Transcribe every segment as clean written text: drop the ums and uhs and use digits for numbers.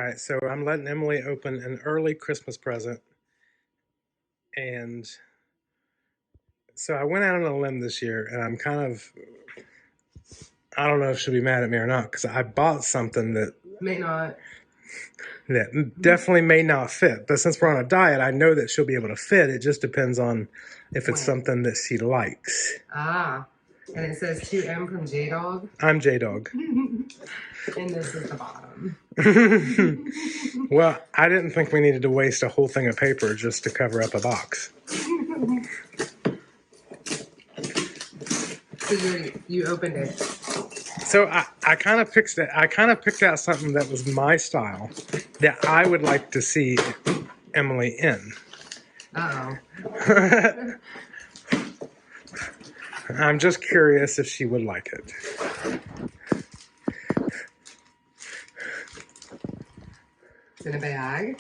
right, so I'm letting Emily open an early Christmas present. And so I went out on a limb this year, and I'm I don't know if she'll be mad at me or not, because I bought something that may not. That definitely may not fit. But since we're on a diet, I know that she'll be able to fit. It just depends on if it's something that she likes. Ah, and it says 2M from J-Dog. I'm J-Dog. And this is the bottom. Well, I didn't think we needed to waste a whole thing of paper just to cover up a box. So you opened it. So I kind of picked out something that was my style that I would like to see Emily in. Uh-oh. I'm just curious if she would like it. It's in a bag.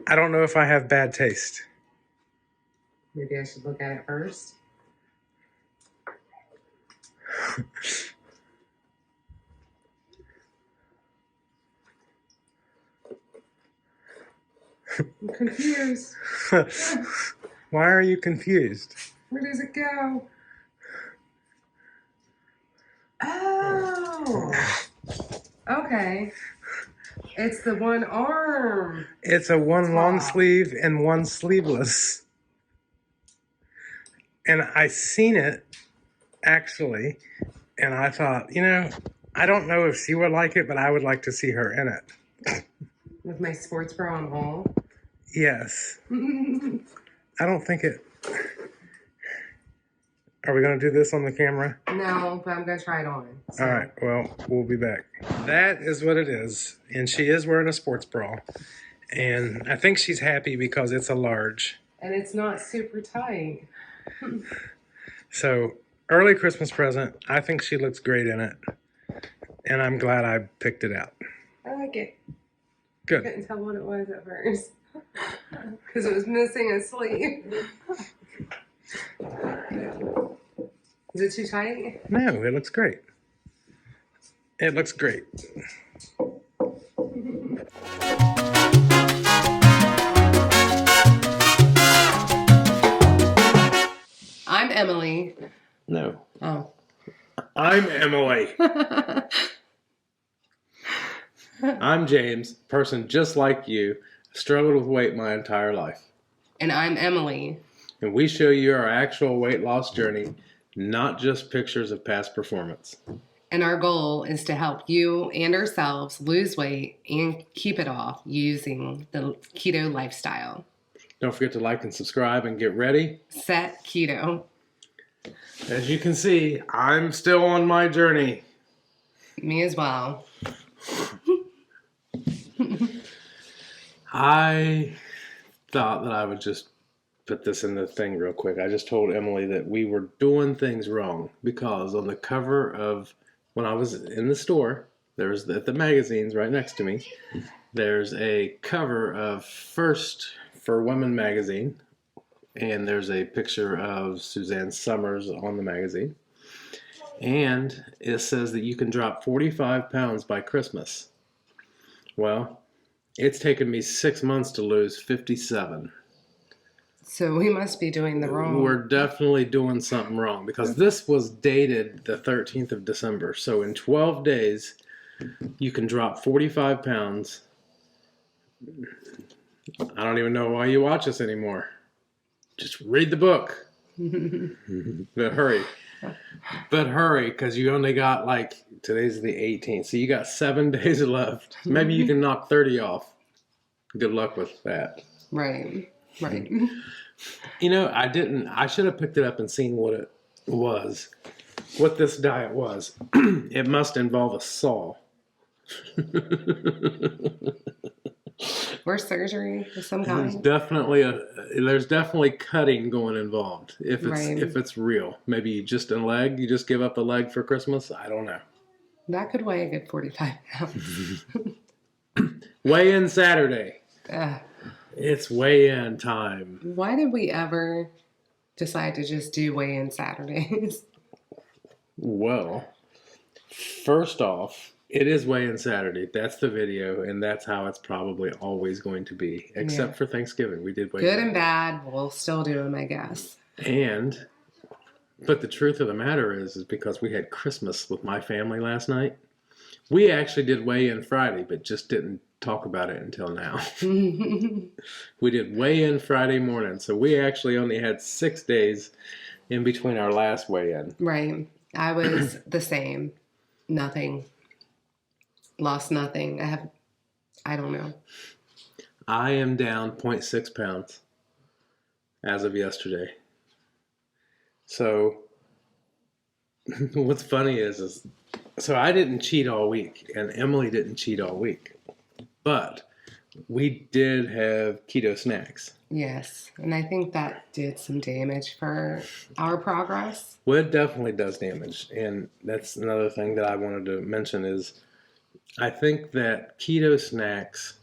I don't know if I have bad taste. Maybe I should look at it first. I'm confused. Why are you confused? Where does it go? Oh. Okay. It's the one arm. It's a one long sleeve and one sleeveless. And I seen it, actually, and I thought, I don't know if she would like it, but I would like to see her in it. With my sports bra on haul? Yes. I don't think it... Are we going to do this on the camera? No, but I'm going to try it on. So. All right, well, we'll be back. That is what it is, and she is wearing a sports bra. And I think she's happy because it's a large. And it's not super tight. So, early Christmas present. I think she looks great in it. And I'm glad I picked it out. I like it. Good. I couldn't tell what it was at first. Because it was missing a sleeve. Is it too tight? No, it looks great. It looks great. I'm Emily. No. Oh. I'm Emily. I'm James, person just like you, struggled with weight my entire life. And I'm Emily. And we show you our actual weight loss journey, not just pictures of past performance. And our goal is to help you and ourselves lose weight and keep it off using the keto lifestyle. Don't forget to like and subscribe and get ready. Set keto. As you can see, I'm still on my journey. Me as well. I thought that I would just put this in the thing real quick. I just told Emily that we were doing things wrong because on the cover of, when I was in the store, there's the magazines right next to me. There's a cover of First for Women magazine, and there's a picture of Suzanne Summers on the magazine. And it says that you can drop 45 pounds by Christmas. Well, it's taken me 6 months to lose 57. So we must be doing the wrong. We're definitely doing something wrong because this was dated the 13th of December. So in 12 days, you can drop 45 pounds. I don't even know why you watch us anymore. Just read the book. But hurry. But hurry, because you only got today's the 18th. So you got 7 days left. Maybe you can knock 30 off. Good luck with that. Right. I should have picked it up and seen what it was. What this diet was. It must involve a saw. Or surgery of some kind. There's definitely cutting going involved if it's real. Maybe you just give up a leg for Christmas. I don't know. That could weigh a good 45 pounds. Weigh-in Saturday. It's weigh-in time. Why did we ever decide to just do weigh-in Saturdays? Well, first off, it is weigh-in Saturday. That's the video, and that's how it's probably always going to be, except for Thanksgiving. We did weigh-in. Good and bad, we'll still do them, I guess. But the truth of the matter is because we had Christmas with my family last night. We actually did weigh-in Friday, but just didn't talk about it until now. We did weigh-in Friday morning, so we actually only had 6 days in between our last weigh-in. Right. I was the same. Nothing. Lost nothing. I don't know. I am down 0.6 pounds as of yesterday. So what's funny is so I didn't cheat all week, and Emily didn't cheat all week. But we did have keto snacks. Yes, and I think that did some damage for our progress. Well, it definitely does damage, and that's another thing that I wanted to mention is I think that keto snacks,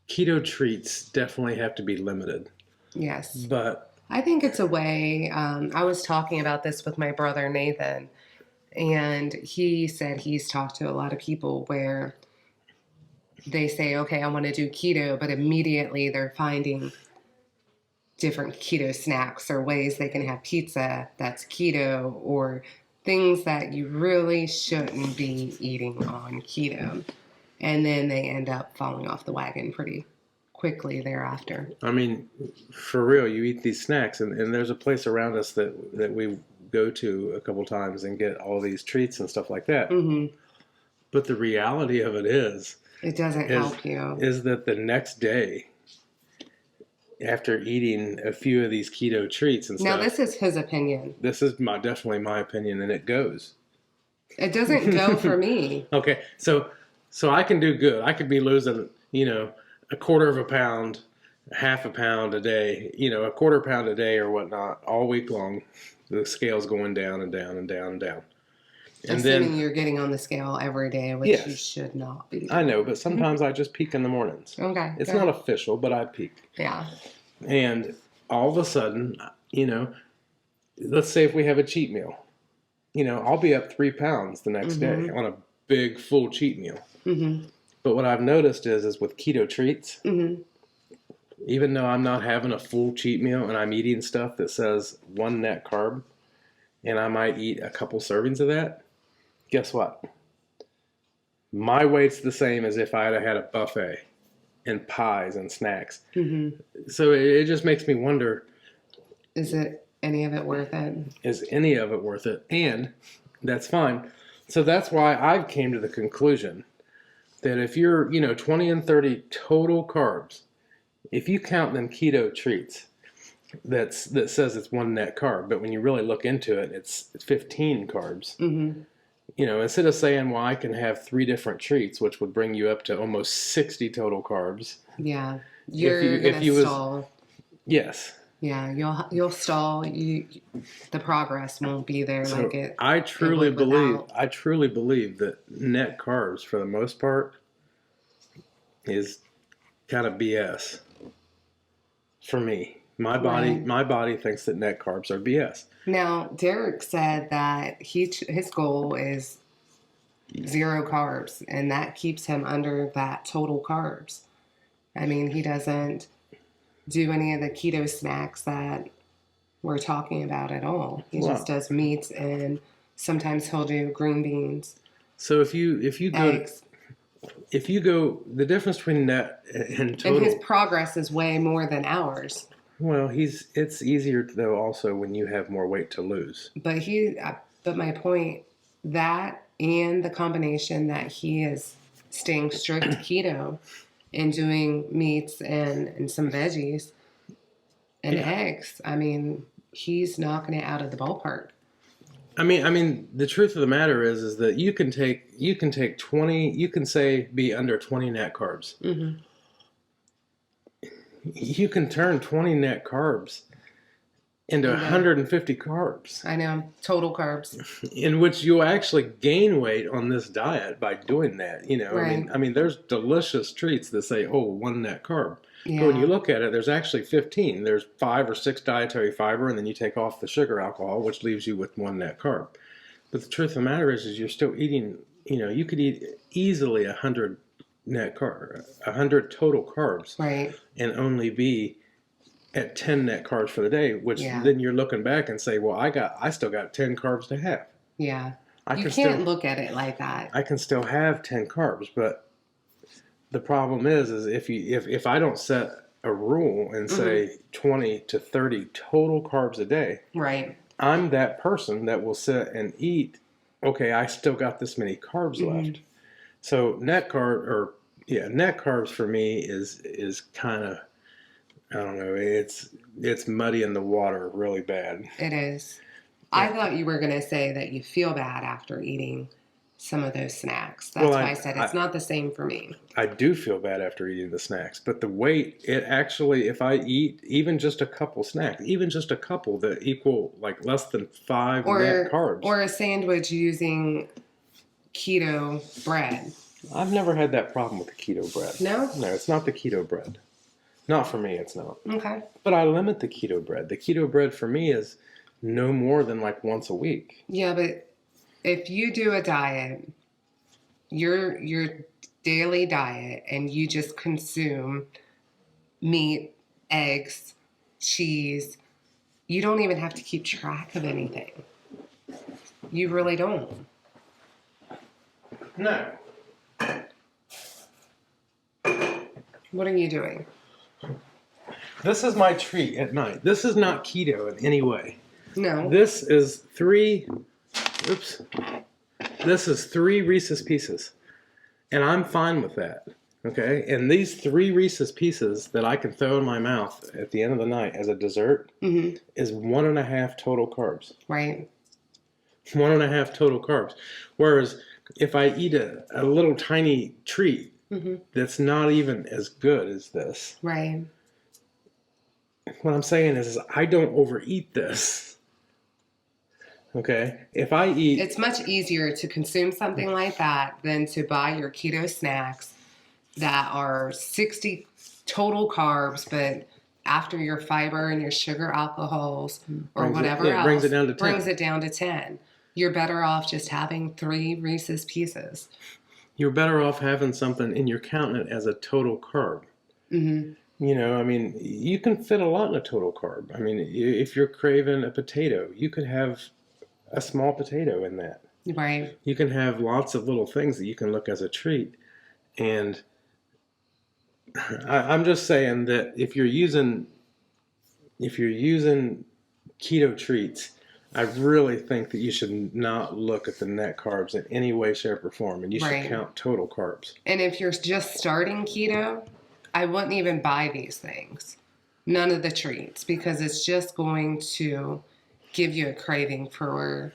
keto treats definitely have to be limited. Yes. But I think it's a way, I was talking about this with my brother Nathan, and he said he's talked to a lot of people where they say, okay, I want to do keto, but immediately they're finding different keto snacks or ways they can have pizza that's keto or things that you really shouldn't be eating on keto. And then they end up falling off the wagon pretty quickly thereafter. I mean, for real, you eat these snacks, and there's a place around us that we go to a couple times and get all these treats and stuff like that. Mm-hmm. But the reality of it is, it doesn't help you. Is that the next day, after eating a few of these keto treats and stuff. Now, this is his opinion. This is definitely my opinion, and it goes. It doesn't go for me. Okay, so I can do good. I could be losing, a quarter of a pound, half a pound a day, a quarter pound a day or whatnot all week long. The scale's going down and down and down and down. And assuming then you're getting on the scale every day, which yes, you should not be. I know, but sometimes I just peak in the mornings. Okay. It's not official, but I peak. Yeah. And all of a sudden, let's say if we have a cheat meal, I'll be up 3 pounds the next day on a big full cheat meal. Mm-hmm. But what I've noticed is with keto treats, even though I'm not having a full cheat meal and I'm eating stuff that says 1 net carb, and I might eat a couple servings of that, guess what? My weight's the same as if I had a buffet and pies and snacks. Mm-hmm. So it just makes me wonder, is any of it worth it? Is any of it worth it? And that's fine. So that's why I've came to the conclusion that if you're, 20 and 30 total carbs, if you count them keto treats, that says it's 1 net carb, but when you really look into it, it's 15 carbs. Mm-hmm. Instead of saying, well, I can have 3 different treats, which would bring you up to almost 60 total carbs. Yeah, you're going to stall. Yes. Yeah, you'll stall. The progress won't be there so like it. I truly believe that net carbs, for the most part, is kind of BS for me. My body thinks that net carbs are BS. Now, Derek said that his goal is 0 carbs, and that keeps him under that total carbs. I mean, he doesn't do any of the keto snacks that we're talking about at all. He just does meats, and sometimes he'll do green beans. So if you eggs. go, the difference between net and total, and his progress is way more than ours. Well, it's easier though also when you have more weight to lose. But my point, that and the combination that he is staying strict keto and doing meats and some veggies and eggs, I mean, he's knocking it out of the ballpark. I mean, the truth of the matter is that you can take 20, you can say be under 20 net carbs. Mm-hmm. You can turn 20 net carbs into 150 carbs. I know, total carbs. In which you'll actually gain weight on this diet by doing that. Right. I mean, there's delicious treats that say, 1 net carb. Yeah. But when you look at it, there's actually 15. There's 5 or 6 dietary fiber, and then you take off the sugar alcohol, which leaves you with 1 net carb. But the truth of the matter is you're still eating, you could eat easily 100 100 total carbs, right, and only be at 10 net carbs for the day, which then you're looking back and say, well, I still got 10 carbs to have. Yeah. You can't look at it like that. I can still have 10 carbs, but the problem is if I don't set a rule and say 20 to 30 total carbs a day, right, I'm that person that will sit and eat, okay, I still got this many carbs left. So net carbs for me is kind of, I don't know, it's muddying the water really bad. It is. Yeah. I thought you were going to say that you feel bad after eating some of those snacks. That's why I said it's not the same for me. I do feel bad after eating the snacks, but the weight, it actually, if I eat even just a couple snacks, even just a couple that equal like less than 5 net carbs. Or a sandwich using keto bread. I've never had that problem with the keto bread. No? No, it's not the keto bread. Not for me, it's not. Okay. But I limit the keto bread. The keto bread for me is no more than like once a week. Yeah, but if you do a diet, your daily diet, and you just consume meat, eggs, cheese, you don't even have to keep track of anything. You really don't. No. What are you doing? This is my treat at night. This is not keto in any way. No. This is 3 Reese's Pieces. And I'm fine with that. Okay? And these 3 Reese's Pieces that I can throw in my mouth at the end of the night as a dessert is 1.5 total carbs. Right. 1.5 total carbs. Whereas if I eat a little tiny treat that's not even as good as this. Right. What I'm saying is I don't overeat this. Okay? If I eat... It's much easier to consume something like that than to buy your keto snacks that are 60 total carbs, but after your fiber and your sugar alcohols or whatever else, brings it down to 10. Brings it down to 10. You're better off just having 3 Reese's Pieces. You're better off having something and you're counting it as a total carb. I mean, you can fit a lot in a total carb. I mean, if you're craving a potato, you could have a small potato in that. Right. You can have lots of little things that you can look as a treat. And I'm just saying that if you're using keto treats, I really think that you should not look at the net carbs in any way, shape, or form, and you should count total carbs. And if you're just starting keto, I wouldn't even buy these things. None of the treats, because it's just going to give you a craving for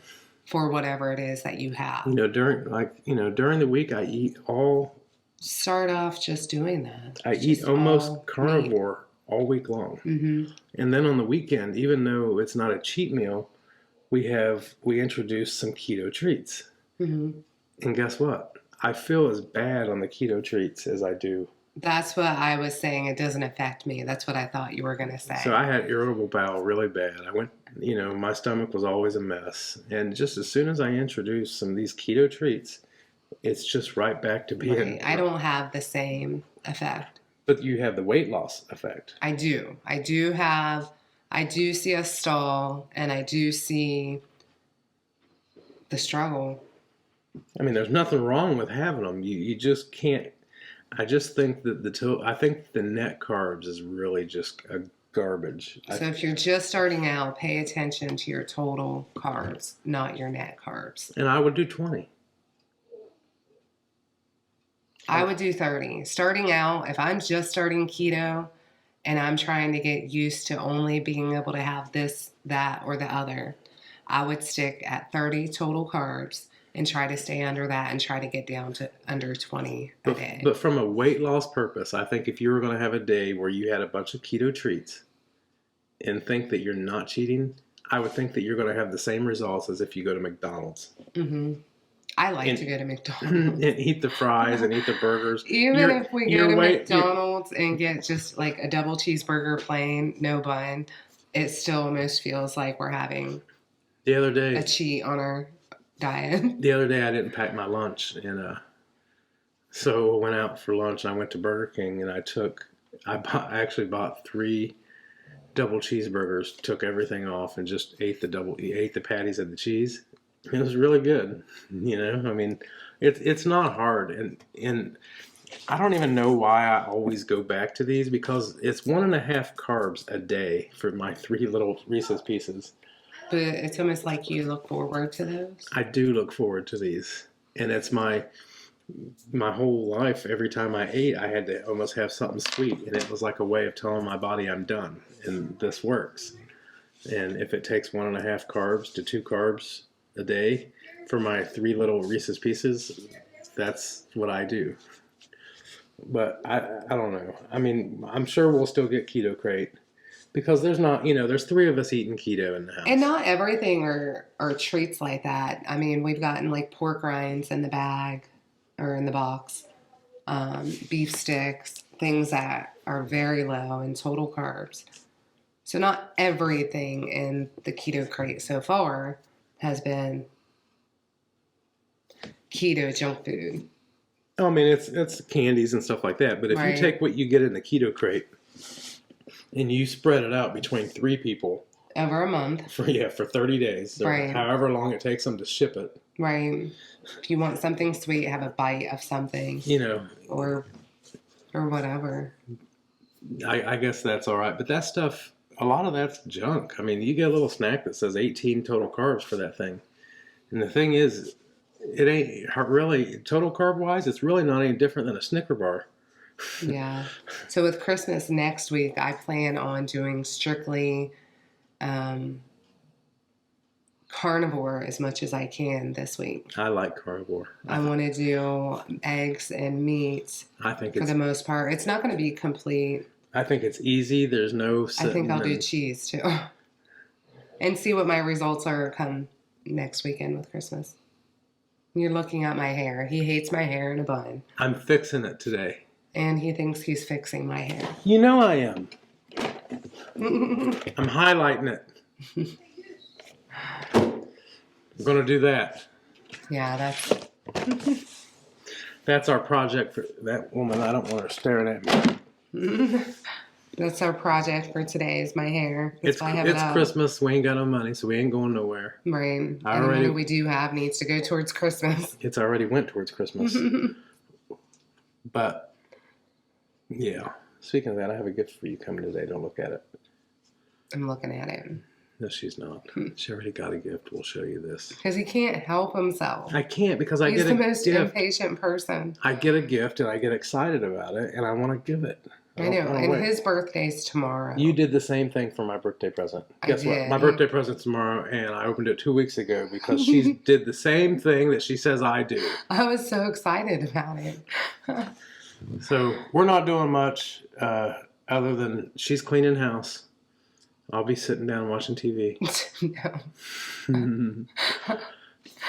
whatever it is that you have. During the week, I eat all. Start off just doing that. I eat almost carnivore all week long, and then on the weekend, even though it's not a cheat meal, we introduce some keto treats. And guess what? I feel as bad on the keto treats as I do. That's what I was saying. It doesn't affect me. That's what I thought you were going to say. So I had irritable bowel really bad. I went, my stomach was always a mess. And just as soon as I introduced some of these keto treats, it's just right back to being... Right. I don't have the same effect. But you have the weight loss effect. I do. I do see a stall, and I do see the struggle. I mean, there's nothing wrong with having them. You just can't... I just think that I think the net carbs is really just a garbage. So if you're just starting out, pay attention to your total carbs, not your net carbs. And I would do 20. I would do 30. Starting out, if I'm just starting keto and I'm trying to get used to only being able to have this, that, or the other, I would stick at 30 total carbs and try to stay under that and try to get down to under 20 a day. But from a weight loss purpose, I think if you were going to have a day where you had a bunch of keto treats and think that you're not cheating, I would think that you're going to have the same results as if you go to McDonald's. I like And- to go to McDonald's. and eat the fries and eat the burgers. Even if we go to weight- McDonald's and get just like a double cheeseburger plain, no bun, it still almost feels like we're having The other a day, cheat on our diet. I didn't pack my lunch, and so I went out for lunch. And I went to Burger King, and I actually bought 3 double cheeseburgers, took everything off, and just ate the patties and the cheese. It was really good. You know, I mean, it's not hard, and I don't even know why I always go back to these, because it's 1.5 carbs a day for my 3 little Reese's Pieces. But it's almost like you look forward to those. I do look forward to these, and it's my whole life. Every time I ate, I had to almost have something sweet, and it was like a way of telling my body I'm done, and this works. And if it takes 1.5 carbs to 2 carbs a day for my 3 little Reese's Pieces, that's what I do. But I don't know. I mean, I'm sure we'll still get Keto Crate, because there's 3 of us eating keto in the house. And not everything are treats like that. I mean, we've gotten like pork rinds in the bag or in the box, beef sticks, things that are very low in total carbs. So not everything in the Keto Crate so far has been keto junk food. I mean, it's candies and stuff like that. But if you take what you get in the Keto Crate and you spread it out between 3 people over a month for 30 days, or however long it takes them to ship it. Right. If you want something sweet, have a bite of something. Or whatever. I guess that's all right. But that stuff, a lot of that's junk. I mean, you get a little snack that says 18 total carbs for that thing. And the thing is, it ain't really, total carb wise, it's really not any different than a Snicker bar. Yeah. So with Christmas next week, I plan on doing strictly carnivore as much as I can this week. I like carnivore. I want to do eggs and meat. I think for the most part. It's not going to be complete. I think it's easy. There's no. I think I'll do cheese too, and see what my results are come next weekend with Christmas. You're looking at my hair. He hates my hair in a bun. I'm fixing it today. And he thinks he's fixing my hair. You know I am. I'm highlighting it. I'm going to do that. Yeah, that's our project for that woman. I don't want her staring at me. That's our project for today is my hair. It's Christmas. We ain't got no money, so we ain't going nowhere. Right. And the money we do have needs to go towards Christmas. It's already went towards Christmas. But, yeah. Speaking of that, I have a gift for you coming today. Don't look at it. I'm looking at it. No, she's not. She already got a gift. We'll show you this. Because he can't help himself. I can't because I get a gift. He's the most impatient person. I get a gift and I get excited about it and I want to give it. I know. And his birthday's tomorrow. You did the same thing for my birthday present. Guess what? My birthday present's tomorrow, and I opened it 2 weeks ago because she did the same thing that she says I do. I was so excited about it. So we're not doing much other than she's cleaning house. I'll be sitting down watching TV. No.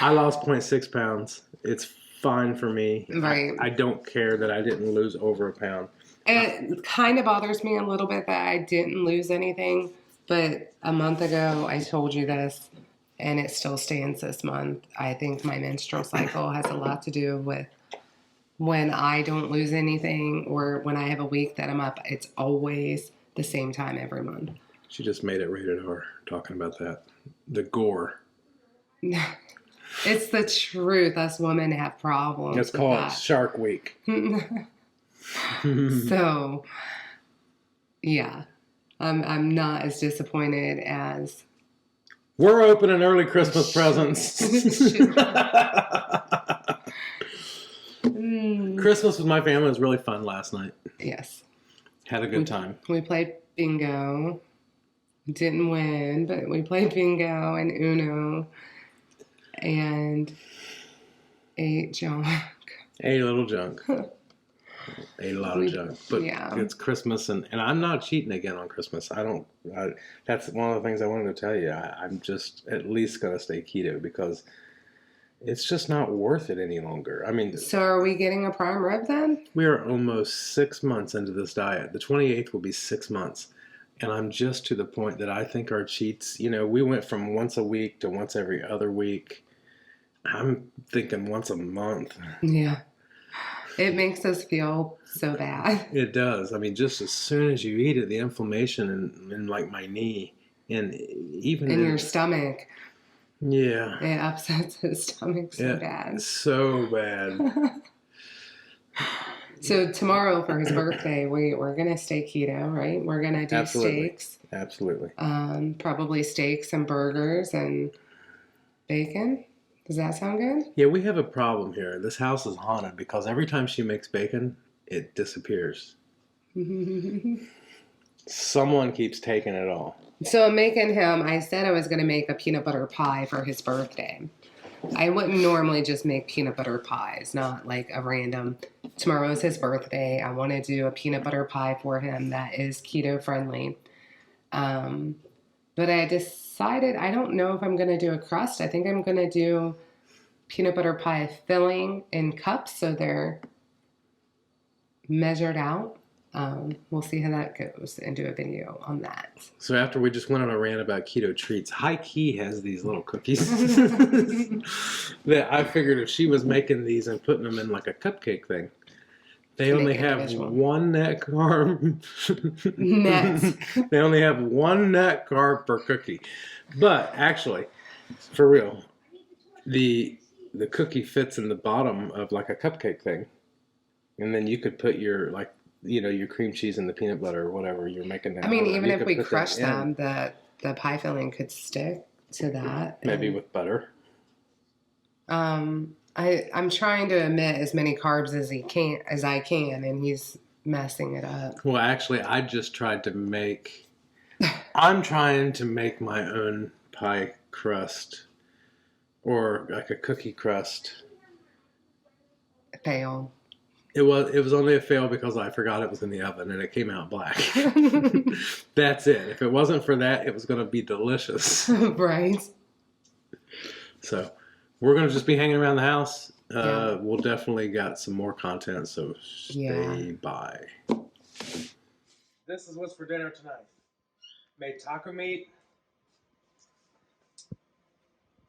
I lost 0.6 pounds. It's fine for me. Right. I don't care that I didn't lose over a pound. It kind of bothers me a little bit that I didn't lose anything, but a month ago I told you this, and it still stands this month. I think my menstrual cycle has a lot to do with when I don't lose anything or when I have a week that I'm up. It's always the same time every month. She just made it rated R talking about that. The gore. It's the truth. Us women have problems. It's called Shark Week. So, yeah, I'm not as disappointed as... We're opening early Christmas presents. Christmas with my family was really fun last night. Yes. Had a good time. We played bingo. Didn't win, but we played bingo and Uno and ate junk. Ate a little junk. Ate a lot of junk. But it's Christmas, and I'm not cheating again on Christmas. That's one of the things I wanted to tell you. I'm just at least going to stay keto because it's just not worth it any longer. I mean, So are we getting a prime rib then? we are almost 6 months into this diet. The 28th will be 6 months. And I'm just to the point that I think our cheats, we went from once a week to once every other week. I'm thinking once a month. Yeah. It makes us feel so bad. It does. I mean, just as soon as you eat it, the inflammation in like my knee and even In your stomach. Yeah. It upsets his stomach so bad. So bad. So tomorrow for his birthday, we're gonna stay keto, right? We're gonna do steaks. Absolutely. Probably steaks and burgers and bacon. Does that sound good? Yeah, we have a problem here. This house is haunted because every time she makes bacon, it disappears. Someone keeps taking it all. So I'm making him, I said I was going to make a peanut butter pie for his birthday. I wouldn't normally just make peanut butter pies, not like a random, tomorrow is his birthday. I want to do a peanut butter pie for him that is keto friendly. But I decided, I don't know if I'm going to do a crust. I think I'm going to do peanut butter pie filling in cups so they're measured out. We'll see how that goes and do a video on that. So after we just went on a rant about keto treats, High Key has these little cookies that I figured if she was making these and putting them in like a cupcake thing, they only have one net carb. Net. They only have one net carb per cookie. But actually, for real, the cookie fits in the bottom of like a cupcake thing. And then you could put your your cream cheese and the peanut butter or whatever you're making now. I mean, even if we crush them, the pie filling could stick to that. Maybe with butter. I'm trying to omit as many carbs as I can, and he's messing it up. Well, actually, I just tried to make. I'm trying to make my own pie crust, or like a cookie crust. Fail. It was only a fail because I forgot it was in the oven and it came out black. That's it. If it wasn't for that, it was going to be delicious. Right. So we're going to just be hanging around the house. We'll definitely got some more content, so stay by. This is what's for dinner tonight. Made taco meat.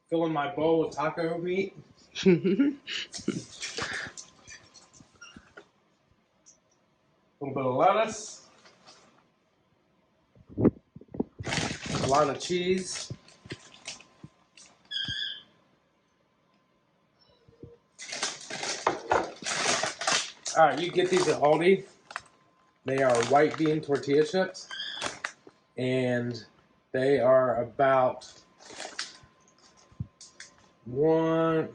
Filling my bowl with taco meat. A little bit of lettuce, a lot of cheese, all right, you get these at Aldi. They are white bean tortilla chips, and they are about they're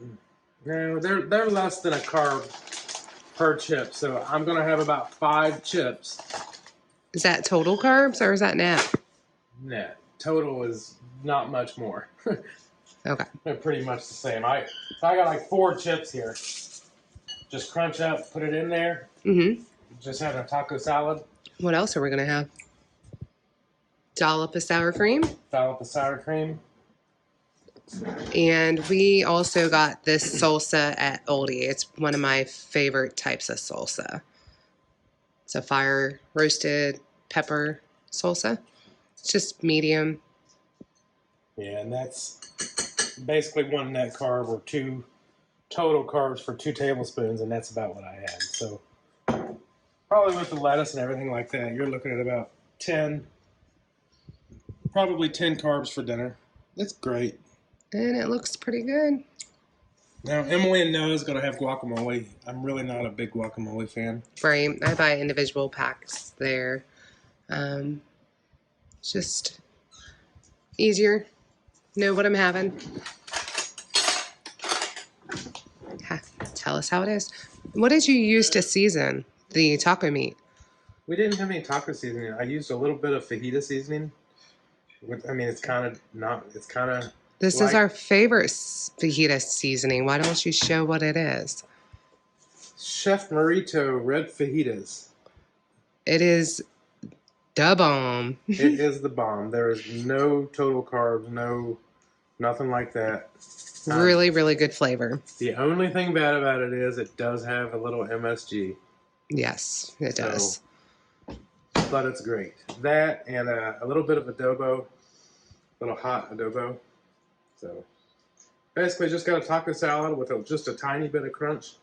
less than a carb per chip, so I'm gonna have about 5 chips. Is that total carbs or is that net? Net. Total is not much more. Okay. They're pretty much the same. I got like 4 chips here. Just crunch up, put it in there. Mm-hmm. Just having a taco salad. What else are we gonna have? Dollop of sour cream. Dollop of sour cream. And we also got this salsa at Aldi. It's one of my favorite types of salsa. It's a fire roasted pepper salsa. It's just medium. Yeah, and that's basically 1 net carb or 2 total carbs for 2 tablespoons, and that's about what I had. So probably with the lettuce and everything like that, you're looking at about 10 carbs for dinner. That's great. And it looks pretty good. Now, Emily and Noah's going to have guacamole. I'm really not a big guacamole fan. Right. I buy individual packs there. It's just easier. Know what I'm having. Tell us how it is. What did you use to season the taco meat? We didn't have any taco seasoning. I used a little bit of fajita seasoning. I mean, it's kind of... This is our favorite fajita seasoning. Why don't you show what it is? Chef Marito Red Fajitas. It is the bomb. It is the bomb. There is no total carbs, nothing like that. Really, really good flavor. The only thing bad about it is it does have a little MSG. Yes, it does. But it's great. That and a little bit of adobo, a little hot adobo. So basically just got a taco salad with just a tiny bit of crunch.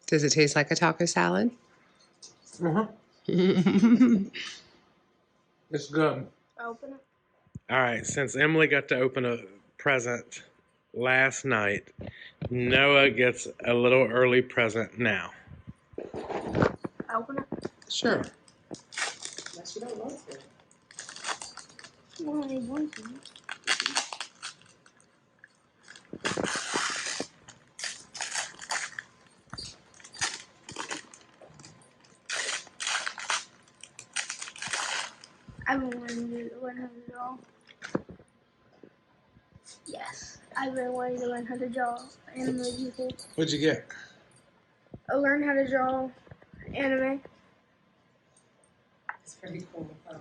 Does it taste like a taco salad? Uh-huh. It's good. Open it. All right, since Emily got to open a present last night, Noah gets a little early present now. Open it. Sure. Unless you don't want to. Well, I want to. I've been wanting to learn how to draw. Yes, I've been wanting to learn how to draw anime people. What'd you get? I learned how to draw anime. It's pretty cool. Huh?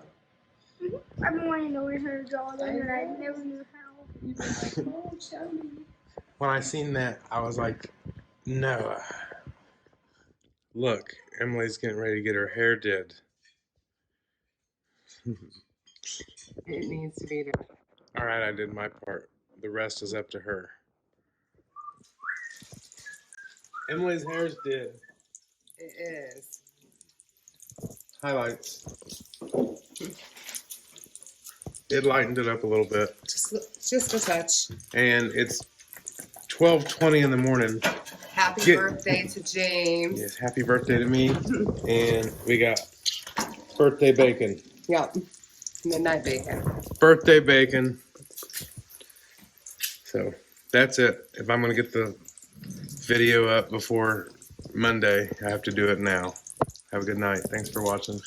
I've been wanting to learn how to draw them, and I never knew how. You've been like, oh, show me. When I seen that, I was like, Noah. Look, Emily's getting ready to get her hair did. It needs to be done. All right, I did my part. The rest is up to her. Emily's hair's did. It is. Highlights. It lightened it up a little bit. Just a touch. And it's 12:20 in the morning. Happy birthday to James. Yes, happy birthday to me. And we got birthday bacon. Yep. Midnight bacon. Birthday bacon. So that's it. If I'm going to get the video up before Monday, I have to do it now. Have a good night. Thanks for watching.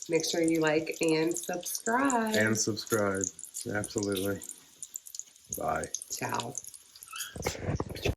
Make sure you like and subscribe. And subscribe. Absolutely. Bye. Ciao.